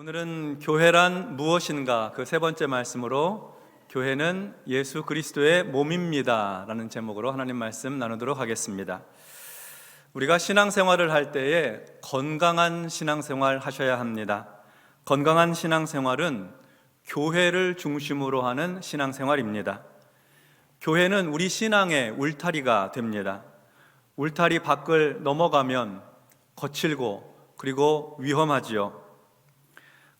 오늘은 교회란 무엇인가 그 세 번째 말씀으로 교회는 예수 그리스도의 몸입니다 라는 제목으로 하나님 말씀 나누도록 하겠습니다. 우리가 신앙생활을 할 때에 건강한 신앙생활 하셔야 합니다. 건강한 신앙생활은 교회를 중심으로 하는 신앙생활입니다. 교회는 우리 신앙의 울타리가 됩니다. 울타리 밖을 넘어가면 거칠고 그리고 위험하지요.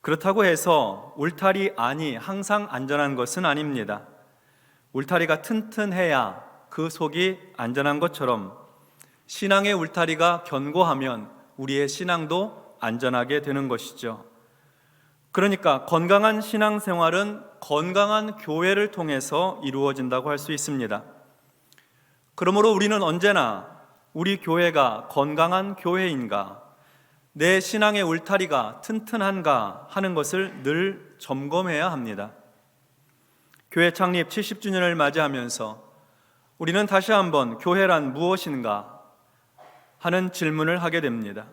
그렇다고 해서 울타리 안이 항상 안전한 것은 아닙니다. 울타리가 튼튼해야 그 속이 안전한 것처럼 신앙의 울타리가 견고하면 우리의 신앙도 안전하게 되는 것이죠. 그러니까 건강한 신앙생활은 건강한 교회를 통해서 이루어진다고 할 수 있습니다. 그러므로 우리는 언제나 우리 교회가 건강한 교회인가, 내 신앙의 울타리가 튼튼한가 하는 것을 늘 점검해야 합니다. 교회 창립 70주년을 맞이하면서 우리는 다시 한번 교회란 무엇인가 하는 질문을 하게 됩니다.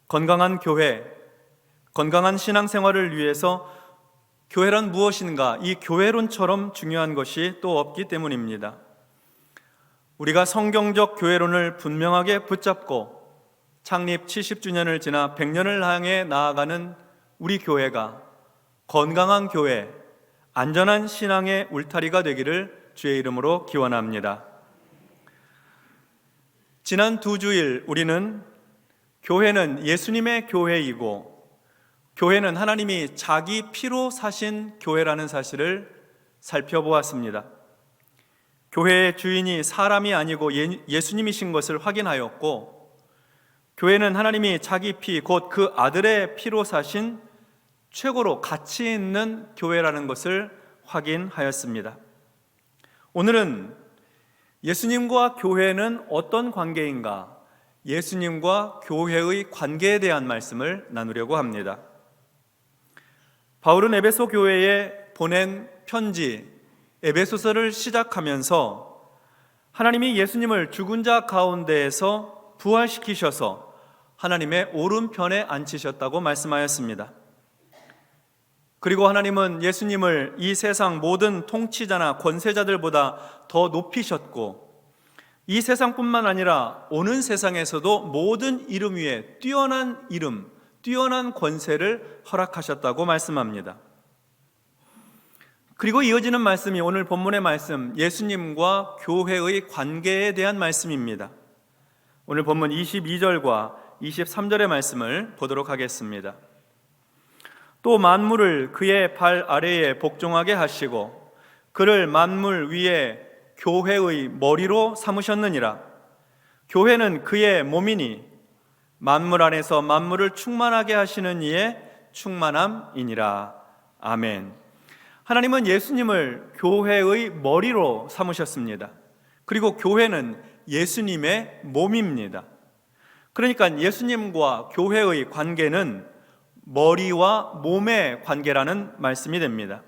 건강한 교회, 건강한 신앙생활을 위해서 교회란 무엇인가, 이 교회론처럼 중요한 것이 또 없기 때문입니다. 우리가 성경적 교회론을 분명하게 붙잡고 창립 70주년을 지나 100년을 향해 나아가는 우리 교회가 건강한 교회, 안전한 신앙의 울타리가 되기를 주의 이름으로 기원합니다. 지난 2주일 우리는 교회는 예수님의 교회이고 교회는 하나님이 자기 피로 사신 교회라는 사실을 살펴보았습니다. 교회의 주인이 사람이 아니고 예수님이신 것을 확인하였고, 교회는 하나님이 자기 피, 곧 그 아들의 피로 사신 최고로 가치 있는 교회라는 것을 확인하였습니다. 오늘은 예수님과 교회는 어떤 관계인가, 예수님과 교회의 관계에 대한 말씀을 나누려고 합니다. 바울은 에베소 교회에 보낸 편지 에베소서를 시작하면서 하나님이 예수님을 죽은 자 가운데에서 부활시키셔서 하나님의 오른편에 앉히셨다고 말씀하였습니다. 그리고 하나님은 예수님을 이 세상 모든 통치자나 권세자들보다 더 높이셨고, 이 세상뿐만 아니라 오는 세상에서도 모든 이름 위에 뛰어난 이름, 뛰어난 권세를 허락하셨다고 말씀합니다. 그리고 이어지는 말씀이 오늘 본문의 말씀, 예수님과 교회의 관계에 대한 말씀입니다. 오늘 본문 22절과 23절의 말씀을 보도록 하겠습니다. 또 만물을 그의 발 아래에 복종하게 하시고 그를 만물 위에 교회의 머리로 삼으셨느니라. 교회는 그의 몸이니 만물 안에서 만물을 충만하게 하시는 이의 충만함이니라. 아멘. 하나님은 예수님을 교회의 머리로 삼으셨습니다. 그리고 교회는 예수님의 몸입니다. 그러니까 예수님과 교회의 관계는 머리와 몸의 관계라는 말씀이 됩니다.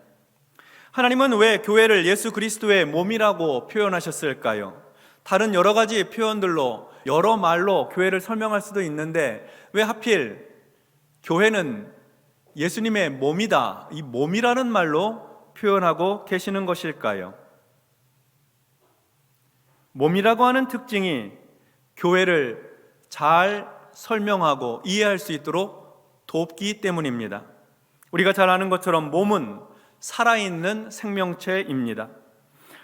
하나님은 왜 교회를 예수 그리스도의 몸이라고 표현하셨을까요? 다른 여러 가지 표현들로 여러 말로 교회를 설명할 수도 있는데 왜 하필 교회는 예수님의 몸이다, 이 몸이라는 말로 표현하고 계시는 것일까요? 몸이라고 하는 특징이 교회를 잘 설명하고 이해할 수 있도록 돕기 때문입니다. 우리가 잘 아는 것처럼 몸은 살아있는 생명체입니다.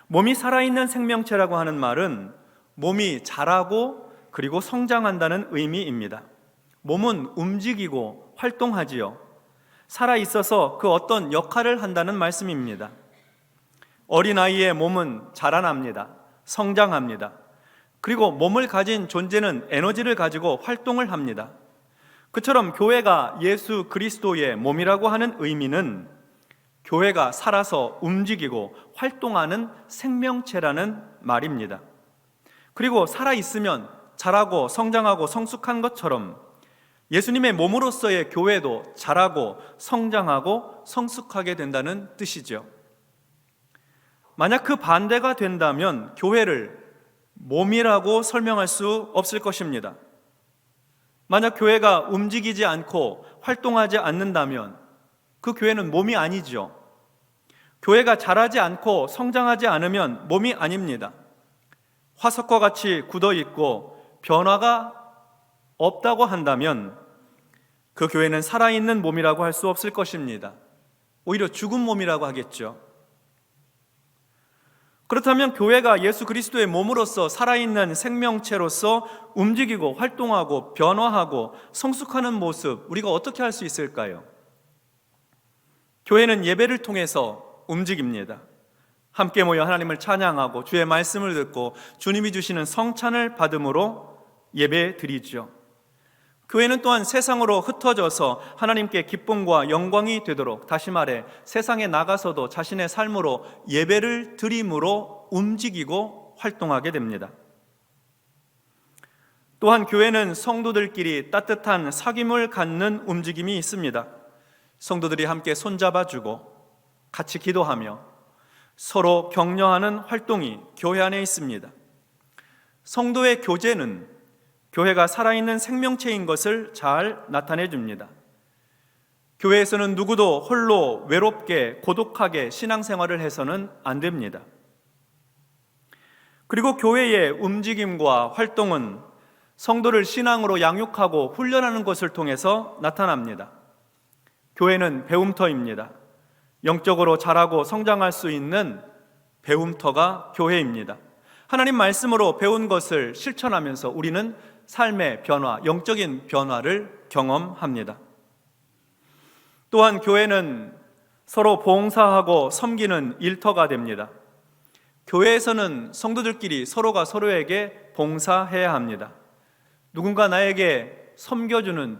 몸이 살아있는 생명체라고 하는 말은 몸이 자라고 그리고 성장한다는 의미입니다. 몸은 움직이고 활동하지요. 살아있어서 그 어떤 역할을 한다는 말씀입니다. 어린아이의 몸은 자라납니다. 성장합니다. 그리고 몸을 가진 존재는 에너지를 가지고 활동을 합니다. 그처럼 교회가 예수 그리스도의 몸이라고 하는 의미는 교회가 살아서 움직이고 활동하는 생명체라는 말입니다. 그리고 살아있으면 자라고 성장하고 성숙한 것처럼 예수님의 몸으로서의 교회도 자라고 성장하고 성숙하게 된다는 뜻이죠. 만약 그 반대가 된다면 교회를 몸이라고 설명할 수 없을 것입니다. 만약 교회가 움직이지 않고 활동하지 않는다면 그 교회는 몸이 아니죠. 교회가 자라지 않고 성장하지 않으면 몸이 아닙니다. 화석과 같이 굳어 있고 변화가 없다고 한다면 그 교회는 살아있는 몸이라고 할 수 없을 것입니다. 오히려 죽은 몸이라고 하겠죠. 그렇다면 교회가 예수 그리스도의 몸으로서 살아있는 생명체로서 움직이고 활동하고 변화하고 성숙하는 모습, 우리가 어떻게 할 수 있을까요? 교회는 예배를 통해서 움직입니다. 함께 모여 하나님을 찬양하고 주의 말씀을 듣고 주님이 주시는 성찬을 받음으로 예배 드리죠. 교회는 또한 세상으로 흩어져서 하나님께 기쁨과 영광이 되도록, 다시 말해 세상에 나가서도 자신의 삶으로 예배를 드림으로 움직이고 활동하게 됩니다. 또한 교회는 성도들끼리 따뜻한 사귐을 갖는 움직임이 있습니다. 성도들이 함께 손잡아주고 같이 기도하며 서로 격려하는 활동이 교회 안에 있습니다. 성도의 교제는 교회가 살아있는 생명체인 것을 잘 나타내 줍니다. 교회에서는 누구도 홀로 외롭게 고독하게 신앙생활을 해서는 안 됩니다. 그리고 교회의 움직임과 활동은 성도를 신앙으로 양육하고 훈련하는 것을 통해서 나타납니다. 교회는 배움터입니다. 영적으로 자라고 성장할 수 있는 배움터가 교회입니다. 하나님 말씀으로 배운 것을 실천하면서 우리는 삶의 변화, 영적인 변화를 경험합니다. 또한 교회는 서로 봉사하고 섬기는 일터가 됩니다. 교회에서는 성도들끼리 서로가 서로에게 봉사해야 합니다. 누군가 나에게 섬겨주는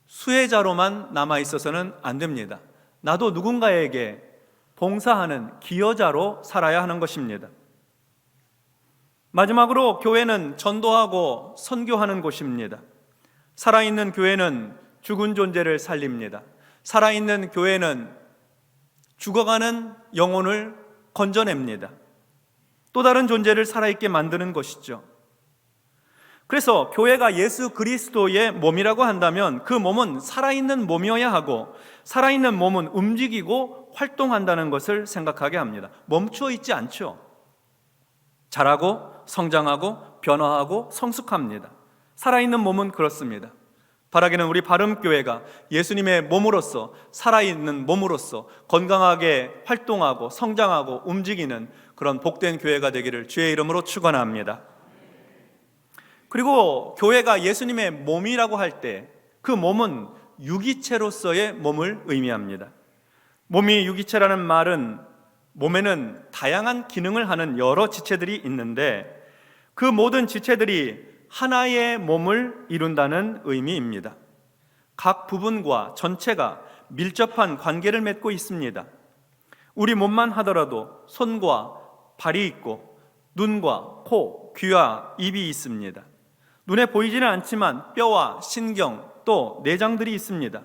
수혜자로만 남아있어서는 안 됩니다. 나도 누군가에게 봉사하는 기여자로 살아야 하는 것입니다. 마지막으로 교회는 전도하고 선교하는 곳입니다. 살아있는 교회는 죽은 존재를 살립니다. 살아있는 교회는 죽어가는 영혼을 건져냅니다. 또 다른 존재를 살아있게 만드는 것이죠. 그래서 교회가 예수 그리스도의 몸이라고 한다면 그 몸은 살아있는 몸이어야 하고, 살아있는 몸은 움직이고 활동한다는 것을 생각하게 합니다. 멈추어 있지 않죠. 자라고 성장하고 변화하고 성숙합니다. 살아있는 몸은 그렇습니다. 바라기는 우리 바름교회가 예수님의 몸으로서, 살아있는 몸으로서 건강하게 활동하고 성장하고 움직이는 그런 복된 교회가 되기를 주의 이름으로 축원합니다. 그리고 교회가 예수님의 몸이라고 할 때 그 몸은 유기체로서의 몸을 의미합니다. 몸이 유기체라는 말은 몸에는 다양한 기능을 하는 여러 지체들이 있는데 그 모든 지체들이 하나의 몸을 이룬다는 의미입니다. 각 부분과 전체가 밀접한 관계를 맺고 있습니다. 우리 몸만 하더라도 손과 발이 있고 눈과 코, 귀와 입이 있습니다. 눈에 보이지는 않지만 뼈와 신경 또 내장들이 있습니다.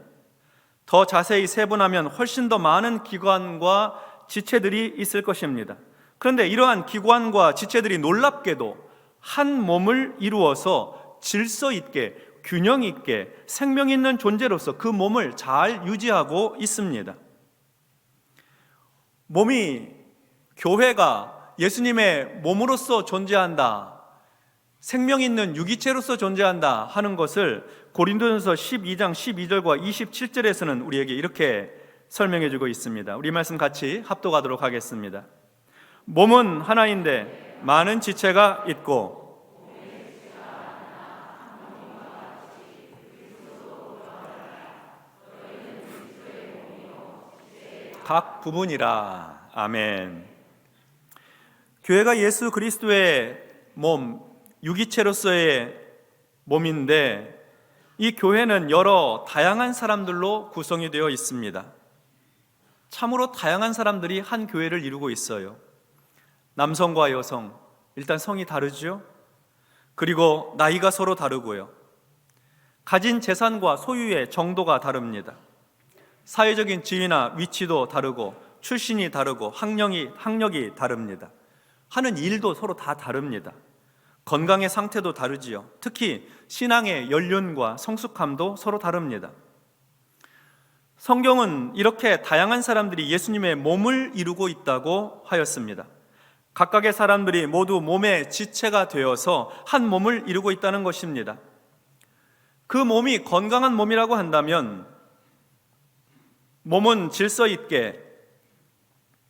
더 자세히 세분하면 훨씬 더 많은 기관과 지체들이 있을 것입니다. 그런데 이러한 기관과 지체들이 놀랍게도 한 몸을 이루어서 질서 있게, 균형 있게, 생명 있는 존재로서 그 몸을 잘 유지하고 있습니다. 몸이, 교회가 예수님의 몸으로서 존재한다, 생명 있는 유기체로서 존재한다 하는 것을 고린도전서 12장 12절과 27절에서는 우리에게 이렇게 설명해 주고 있습니다. 우리 말씀 같이 합독하도록 하겠습니다. 몸은 하나인데 많은 지체가 있고 각 부분이라. 아멘. 교회가 예수 그리스도의 몸, 유기체로서의 몸인데 이 교회는 여러 다양한 사람들로 구성이 되어 있습니다. 참으로 다양한 사람들이 한 교회를 이루고 있어요. 남성과 여성, 일단 성이 다르죠. 그리고 나이가 서로 다르고요. 가진 재산과 소유의 정도가 다릅니다. 사회적인 지위나 위치도 다르고 출신이 다르고 학력이 다릅니다. 하는 일도 서로 다 다릅니다. 건강의 상태도 다르지요. 특히 신앙의 연륜과 성숙함도 서로 다릅니다. 성경은 이렇게 다양한 사람들이 예수님의 몸을 이루고 있다고 하였습니다. 각각의 사람들이 모두 몸의 지체가 되어서 한 몸을 이루고 있다는 것입니다. 그 몸이 건강한 몸이라고 한다면 몸은 질서 있게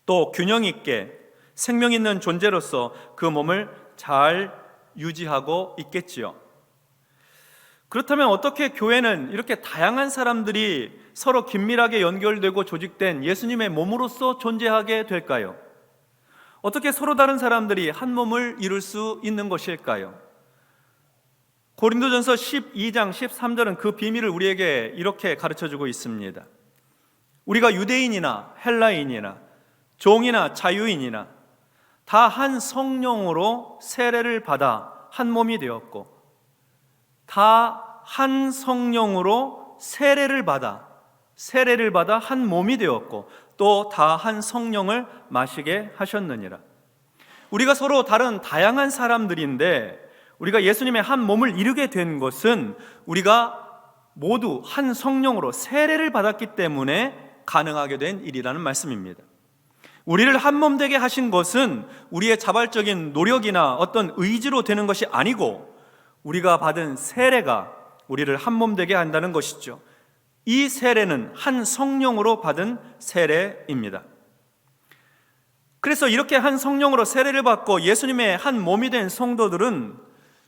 또 균형 있게 생명 있는 존재로서 그 몸을 잘 유지하고 있겠지요. 그렇다면 어떻게 교회는 이렇게 다양한 사람들이 서로 긴밀하게 연결되고 조직된 예수님의 몸으로서 존재하게 될까요? 어떻게 서로 다른 사람들이 한 몸을 이룰 수 있는 것일까요? 고린도전서 12장 13절은 그 비밀을 우리에게 이렇게 가르쳐주고 있습니다. 우리가 유대인이나 헬라인이나 종이나 자유인이나 다 한 성령으로 세례를 받아 한 몸이 되었고, 다 한 성령으로 세례를 받아 한 몸이 되었고, 또 다 한 성령을 마시게 하셨느니라. 우리가 서로 다른 다양한 사람들인데 우리가 예수님의 한 몸을 이루게 된 것은 우리가 모두 한 성령으로 세례를 받았기 때문에 가능하게 된 일이라는 말씀입니다. 우리를 한 몸 되게 하신 것은 우리의 자발적인 노력이나 어떤 의지로 되는 것이 아니고 우리가 받은 세례가 우리를 한 몸 되게 한다는 것이죠. 이 세례는 한 성령으로 받은 세례입니다. 그래서 이렇게 한 성령으로 세례를 받고 예수님의 한 몸이 된 성도들은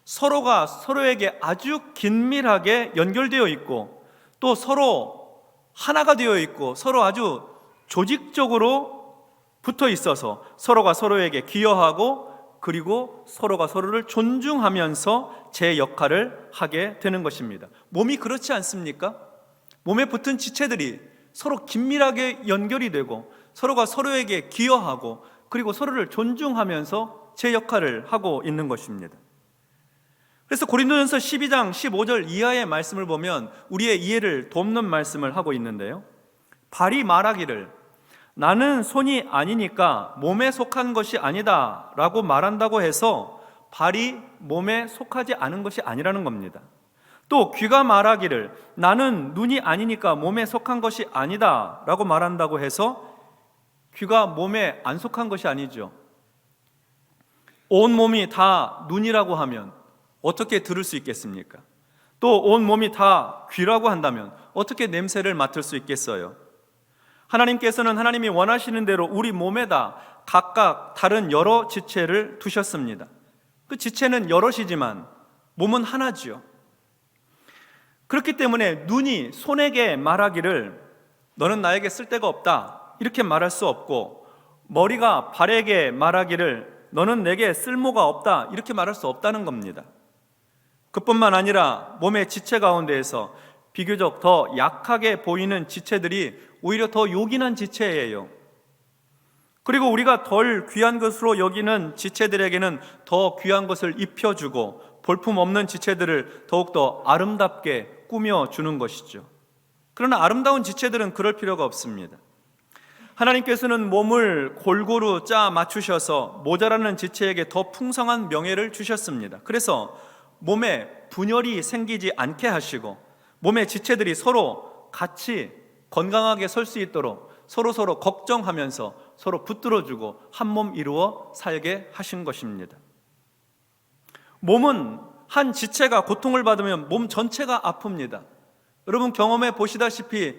서로가 서로에게 아주 긴밀하게 연결되어 있고 또 서로 하나가 되어 있고 서로 아주 조직적으로 붙어 있어서 서로가 서로에게 기여하고 그리고 서로가 서로를 존중하면서 제 역할을 하게 되는 것입니다. 몸이 그렇지 않습니까? 몸에 붙은 지체들이 서로 긴밀하게 연결이 되고 서로가 서로에게 기여하고 그리고 서로를 존중하면서 제 역할을 하고 있는 것입니다. 그래서 고린도전서 12장 15절 이하의 말씀을 보면 우리의 이해를 돕는 말씀을 하고 있는데요, 발이 말하기를 나는 손이 아니니까 몸에 속한 것이 아니다 라고 말한다고 해서 발이 몸에 속하지 않은 것이 아니라는 겁니다. 또 귀가 말하기를 나는 눈이 아니니까 몸에 속한 것이 아니다 라고 말한다고 해서 귀가 몸에 안 속한 것이 아니죠. 온 몸이 다 눈이라고 하면 어떻게 들을 수 있겠습니까? 또 온 몸이 다 귀라고 한다면 어떻게 냄새를 맡을 수 있겠어요? 하나님께서는 하나님이 원하시는 대로 우리 몸에다 각각 다른 여러 지체를 두셨습니다. 그 지체는 여럿이지만 몸은 하나지요. 그렇기 때문에 눈이 손에게 말하기를 너는 나에게 쓸데가 없다 이렇게 말할 수 없고, 머리가 발에게 말하기를 너는 내게 쓸모가 없다 이렇게 말할 수 없다는 겁니다. 그뿐만 아니라 몸의 지체 가운데에서 비교적 더 약하게 보이는 지체들이 오히려 더 요긴한 지체예요. 그리고 우리가 덜 귀한 것으로 여기는 지체들에게는 더 귀한 것을 입혀주고 볼품없는 지체들을 더욱더 아름답게 꾸며주는 것이죠. 그러나 아름다운 지체들은 그럴 필요가 없습니다. 하나님께서는 몸을 골고루 짜 맞추셔서 모자라는 지체에게 더 풍성한 명예를 주셨습니다. 그래서 몸에 분열이 생기지 않게 하시고 몸의 지체들이 서로 같이 건강하게 설 수 있도록 서로 걱정하면서 서로 붙들어주고 한 몸 이루어 살게 하신 것입니다. 몸은 한 지체가 고통을 받으면 몸 전체가 아픕니다. 여러분 경험해 보시다시피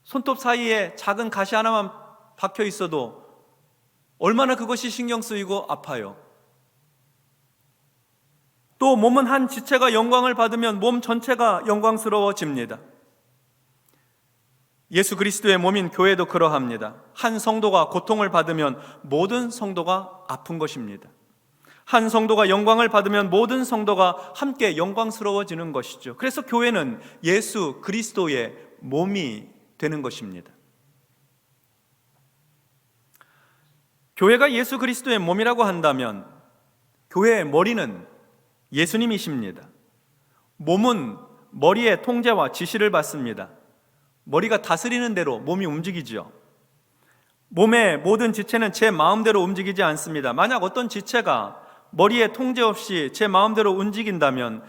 손톱 사이에 작은 가시 하나만 박혀 있어도 얼마나 그것이 신경 쓰이고 아파요. 또 몸은 한 지체가 영광을 받으면 몸 전체가 영광스러워집니다. 예수 그리스도의 몸인 교회도 그러합니다. 한 성도가 고통을 받으면 모든 성도가 아픈 것입니다. 한 성도가 영광을 받으면 모든 성도가 함께 영광스러워지는 것이죠. 그래서 교회는 예수 그리스도의 몸이 되는 것입니다. 교회가 예수 그리스도의 몸이라고 한다면 교회의 머리는 예수님이십니다. 몸은 머리의 통제와 지시를 받습니다. 머리가 다스리는 대로 몸이 움직이죠. 몸의 모든 지체는 제 마음대로 움직이지 않습니다. 만약 어떤 지체가 머리의 통제 없이 제 마음대로 움직인다면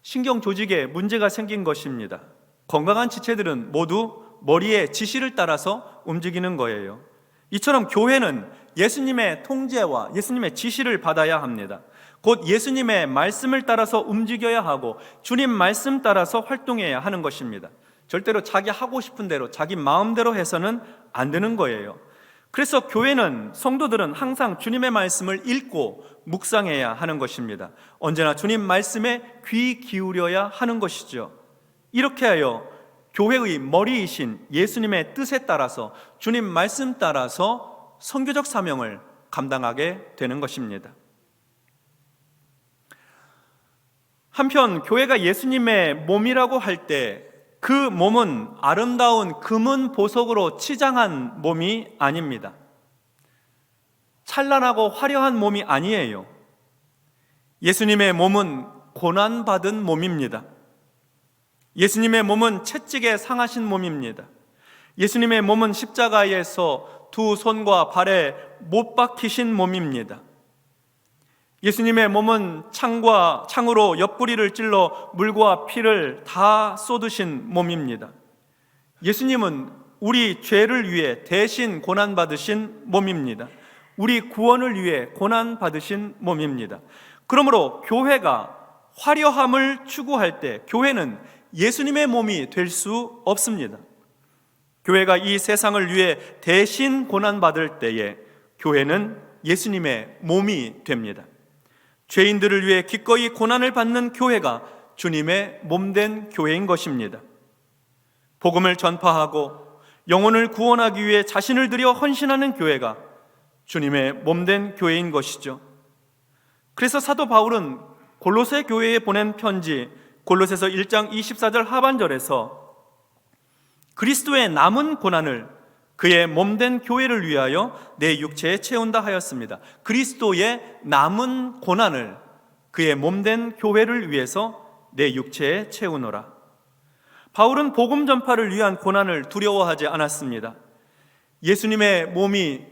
신경 조직에 문제가 생긴 것입니다. 건강한 지체들은 모두 머리의 지시를 따라서 움직이는 거예요. 이처럼 교회는 예수님의 통제와 예수님의 지시를 받아야 합니다. 곧 예수님의 말씀을 따라서 움직여야 하고 주님 말씀 따라서 활동해야 하는 것입니다. 절대로 자기 하고 싶은 대로 자기 마음대로 해서는 안 되는 거예요. 그래서 교회는, 성도들은 항상 주님의 말씀을 읽고 묵상해야 하는 것입니다. 언제나 주님 말씀에 귀 기울여야 하는 것이죠. 이렇게 하여 교회의 머리이신 예수님의 뜻에 따라서, 주님 말씀 따라서 선교적 사명을 감당하게 되는 것입니다. 한편 교회가 예수님의 몸이라고 할 때 그 몸은 아름다운 금은 보석으로 치장한 몸이 아닙니다. 찬란하고 화려한 몸이 아니에요. 예수님의 몸은 고난받은 몸입니다. 예수님의 몸은 채찍에 상하신 몸입니다. 예수님의 몸은 십자가에서 두 손과 발에 못 박히신 몸입니다. 예수님의 몸은 창으로 옆구리를 찔러 물과 피를 다 쏟으신 몸입니다. 예수님은 우리 죄를 위해 대신 고난받으신 몸입니다. 우리 구원을 위해 고난받으신 몸입니다. 그러므로 교회가 화려함을 추구할 때 교회는 예수님의 몸이 될 수 없습니다. 교회가 이 세상을 위해 대신 고난받을 때에 교회는 예수님의 몸이 됩니다. 죄인들을 위해 기꺼이 고난을 받는 교회가 주님의 몸된 교회인 것입니다. 복음을 전파하고 영혼을 구원하기 위해 자신을 들여 헌신하는 교회가 주님의 몸된 교회인 것이죠. 그래서 사도 바울은 골로새 교회에 보낸 편지 골로새서 1장 24절 하반절에서 그리스도의 남은 고난을 그의 몸된 교회를 위하여 내 육체에 채운다 하였습니다. 그리스도의 남은 고난을 그의 몸된 교회를 위해서 내 육체에 채우노라. 바울은 복음 전파를 위한 고난을 두려워하지 않았습니다. 예수님의 몸이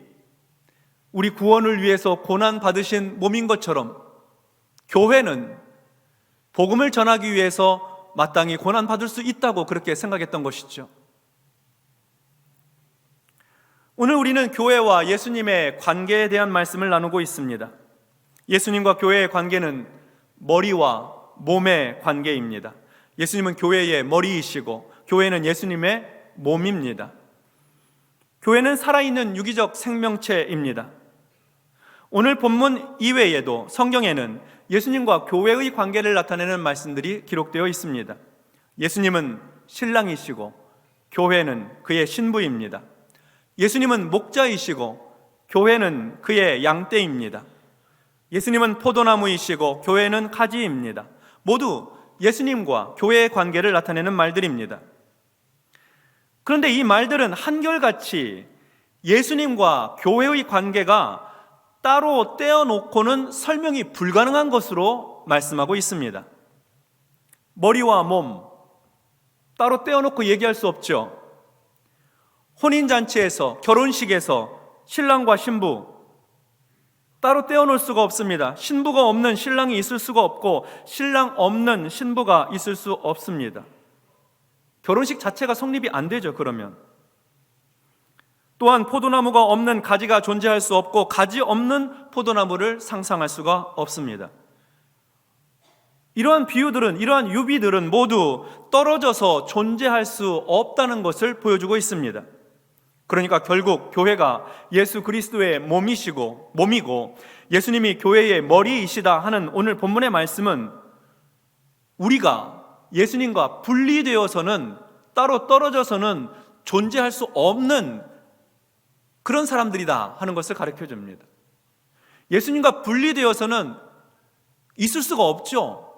우리 구원을 위해서 고난 받으신 몸인 것처럼 교회는 복음을 전하기 위해서 마땅히 고난 받을 수 있다고 그렇게 생각했던 것이죠. 오늘 우리는 교회와 예수님의 관계에 대한 말씀을 나누고 있습니다. 예수님과 교회의 관계는 머리와 몸의 관계입니다. 예수님은 교회의 머리이시고 교회는 예수님의 몸입니다. 교회는 살아있는 유기적 생명체입니다. 오늘 본문 이외에도 성경에는 예수님과 교회의 관계를 나타내는 말씀들이 기록되어 있습니다. 예수님은 신랑이시고 교회는 그의 신부입니다. 예수님은 목자이시고 교회는 그의 양떼입니다. 예수님은 포도나무이시고 교회는 가지입니다. 모두 예수님과 교회의 관계를 나타내는 말들입니다. 그런데 이 말들은 한결같이 예수님과 교회의 관계가 따로 떼어놓고는 설명이 불가능한 것으로 말씀하고 있습니다. 머리와 몸 따로 떼어놓고 얘기할 수 없죠. 혼인잔치에서, 결혼식에서 신랑과 신부 따로 떼어놓을 수가 없습니다. 신부가 없는 신랑이 있을 수가 없고 신랑 없는 신부가 있을 수 없습니다. 결혼식 자체가 성립이 안 되죠. 그러면 또한 포도나무가 없는 가지가 존재할 수 없고 가지 없는 포도나무를 상상할 수가 없습니다. 이러한 비유들은, 이러한 유비들은 모두 떨어져서 존재할 수 없다는 것을 보여주고 있습니다. 그러니까 결국 교회가 예수 그리스도의 몸이고 예수님이 교회의 머리이시다 하는 오늘 본문의 말씀은 우리가 예수님과 분리되어서는, 따로 떨어져서는 존재할 수 없는 그런 사람들이다 하는 것을 가르쳐 줍니다. 예수님과 분리되어서는 있을 수가 없죠.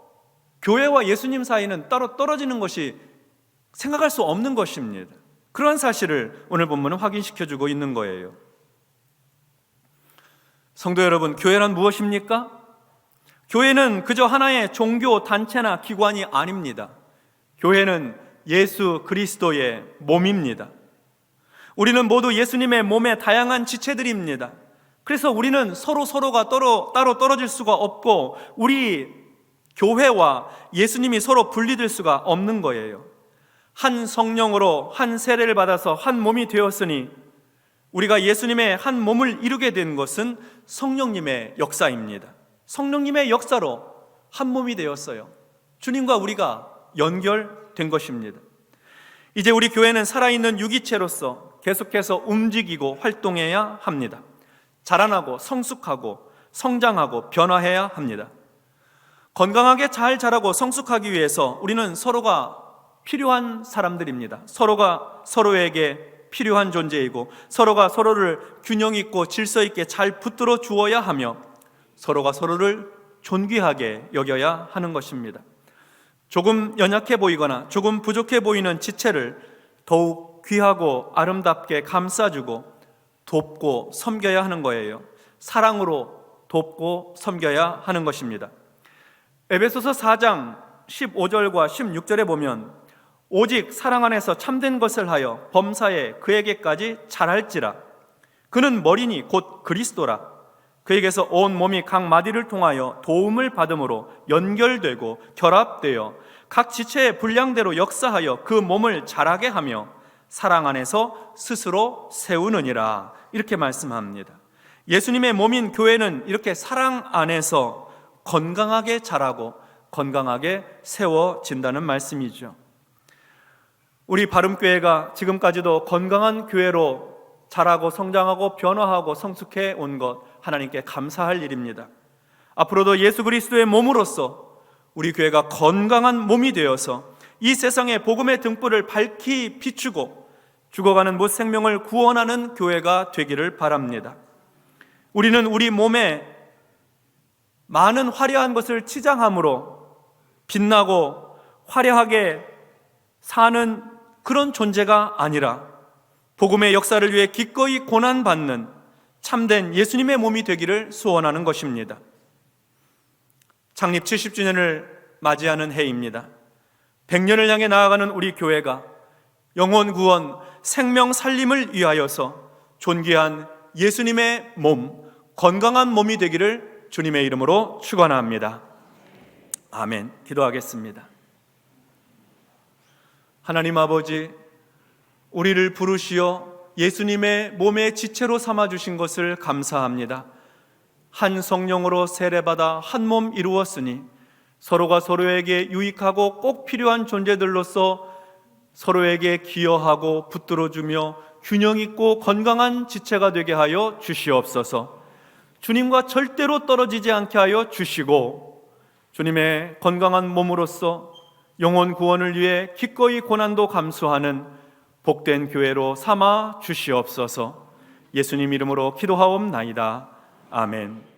교회와 예수님 사이는 따로 떨어지는 것이 생각할 수 없는 것입니다. 그런 사실을 오늘 본문은 확인시켜주고 있는 거예요. 성도 여러분, 교회란 무엇입니까? 교회는 그저 하나의 종교 단체나 기관이 아닙니다. 교회는 예수 그리스도의 몸입니다. 우리는 모두 예수님의 몸의 다양한 지체들입니다. 그래서 우리는 서로가 따로 떨어질 수가 없고 우리 교회와 예수님이 서로 분리될 수가 없는 거예요. 한 성령으로 한 세례를 받아서 한 몸이 되었으니 우리가 예수님의 한 몸을 이루게 된 것은 성령님의 역사입니다. 성령님의 역사로 한 몸이 되었어요. 주님과 우리가 연결된 것입니다. 이제 우리 교회는 살아있는 유기체로서 계속해서 움직이고 활동해야 합니다. 자라나고 성숙하고 성장하고 변화해야 합니다. 건강하게 잘 자라고 성숙하기 위해서 우리는 서로가 필요한 사람들입니다. 서로가 서로에게 필요한 존재이고 서로가 서로를 균형 있고 질서 있게 잘 붙들어 주어야 하며 서로가 서로를 존귀하게 여겨야 하는 것입니다. 조금 연약해 보이거나 조금 부족해 보이는 지체를 더욱 귀하고 아름답게 감싸주고 돕고 섬겨야 하는 거예요. 사랑으로 돕고 섬겨야 하는 것입니다. 에베소서 4장 15절과 16절에 보면 오직 사랑 안에서 참된 것을 하여 범사에 그에게까지 잘할지라. 그는 머리니 곧 그리스도라. 그에게서 온 몸이 각 마디를 통하여 도움을 받음으로 연결되고 결합되어 각 지체의 분량대로 역사하여 그 몸을 자라게 하며 사랑 안에서 스스로 세우느니라. 이렇게 말씀합니다. 예수님의 몸인 교회는 이렇게 사랑 안에서 건강하게 자라고 건강하게 세워진다는 말씀이죠. 우리 바름교회가 지금까지도 건강한 교회로 자라고 성장하고 변화하고 성숙해 온 것 하나님께 감사할 일입니다. 앞으로도 예수 그리스도의 몸으로서 우리 교회가 건강한 몸이 되어서 이 세상의 복음의 등불을 밝히 비추고 죽어가는 못 생명을 구원하는 교회가 되기를 바랍니다. 우리는 우리 몸에 많은 화려한 것을 치장함으로 빛나고 화려하게 사는 그런 존재가 아니라 복음의 역사를 위해 기꺼이 고난받는 참된 예수님의 몸이 되기를 소원하는 것입니다. 창립 70주년을 맞이하는 해입니다. 100년을 향해 나아가는 우리 교회가 영혼 구원, 생명 살림을 위하여서 존귀한 예수님의 몸, 건강한 몸이 되기를 주님의 이름으로 축원합니다. 아멘. 기도하겠습니다. 하나님 아버지, 우리를 부르시어 예수님의 몸의 지체로 삼아주신 것을 감사합니다. 한 성령으로 세례받아 한 몸 이루었으니 서로가 서로에게 유익하고 꼭 필요한 존재들로서 서로에게 기여하고 붙들어주며 균형 있고 건강한 지체가 되게 하여 주시옵소서. 주님과 절대로 떨어지지 않게 하여 주시고 주님의 건강한 몸으로서 영혼 구원을 위해 기꺼이 고난도 감수하는 복된 교회로 삼아 주시옵소서. 예수님 이름으로 기도하옵나이다. 아멘.